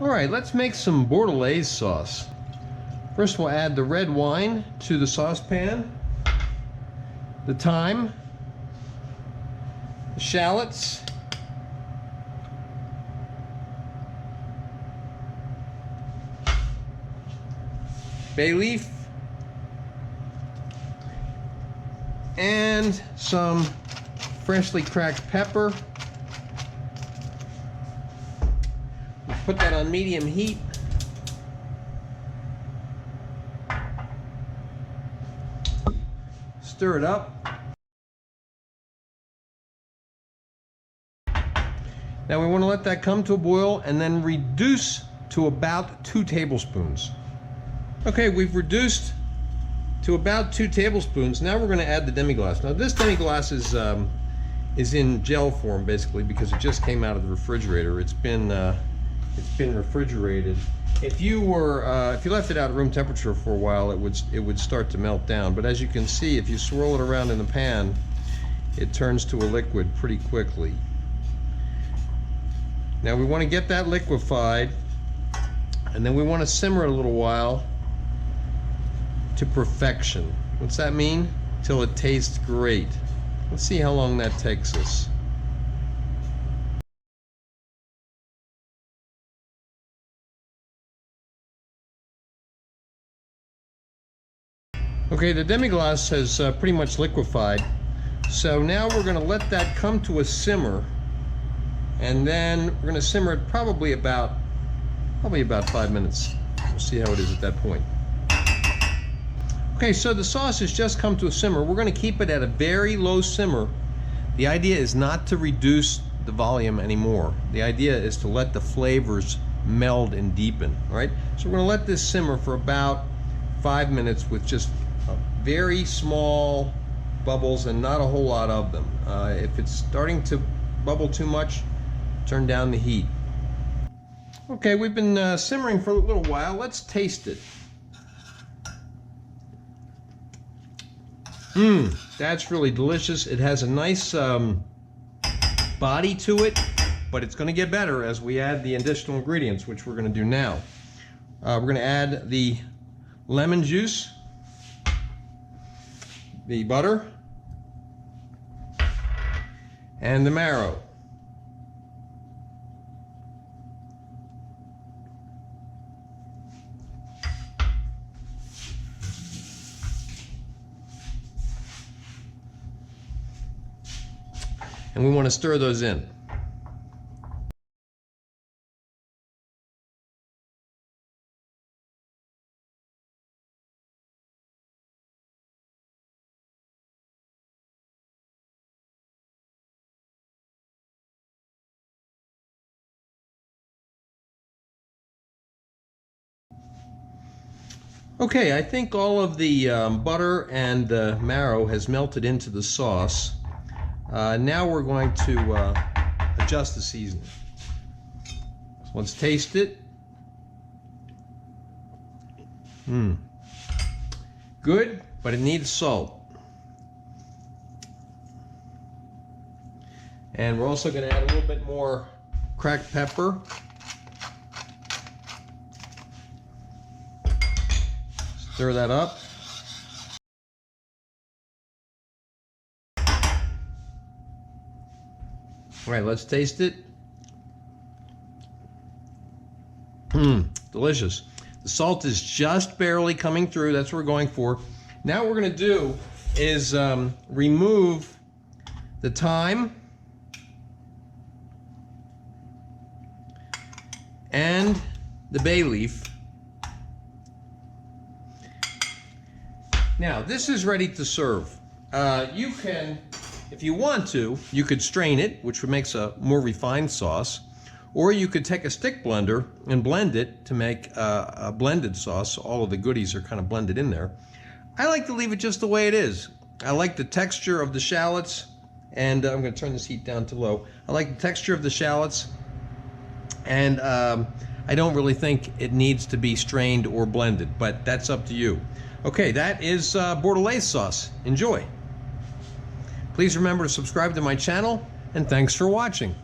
Alright, let's make some Bordelaise sauce. First we'll add the red wine to the saucepan, the thyme, the shallots, bay leaf, and some freshly cracked pepper. Put that on medium heat. Stir it up. Now we want to let that come to a boil and then reduce to about 2 tablespoons. Okay, we've reduced to about 2 tablespoons. Now we're going to add the demi-glace. Now this demi-glace is in gel form basically because it just came out of the refrigerator. It's been refrigerated. If you left it out at room temperature for a while, it would start to melt down. But as you can see, if you swirl it around in the pan, it turns to a liquid pretty quickly. Now we want to get that liquefied, and then we want to simmer it a little while to perfection. What's that mean? Till it tastes great. Let's see how long that takes us. Okay, the demi-glace has pretty much liquefied, so now we're going to let that come to a simmer, and then we're going to simmer it probably about 5 minutes. We'll see how it is at that point. Okay, so the sauce has just come to a simmer. We're going to keep it at a very low simmer. The idea is not to reduce the volume anymore. The idea is to let the flavors meld and deepen. All right, so we're going to let this simmer for about 5 minutes with just very small bubbles and not a whole lot of them. If it's starting to bubble too much, turn down the heat. Okay, we've been simmering for a little while. Let's taste it. That's really delicious. It has a nice body to it, but it's going to get better as we add the additional ingredients, which we're going to do now. We're going to add the lemon juice, the butter, and the marrow. And we want to stir those in. Okay, I think all of the butter and the marrow has melted into the sauce. Now we're going to adjust the seasoning. So let's taste it. Good, but it needs salt. And we're also going to add a little bit more cracked pepper. Stir that up. All right, let's taste it. Delicious. The salt is just barely coming through. That's what we're going for. Now what we're going to do is remove the thyme and the bay leaf. Now, this is ready to serve. You can, if you want to, you could strain it, which makes a more refined sauce, or you could take a stick blender and blend it to make a blended sauce. All of the goodies are kind of blended in there. I like to leave it just the way it is. I like the texture of the shallots, and I'm going to turn this heat down to low. I like the texture of the shallots, and I don't really think it needs to be strained or blended, but that's up to you. Okay, that is Bordelaise sauce. Enjoy. Please remember to subscribe to my channel, and thanks for watching.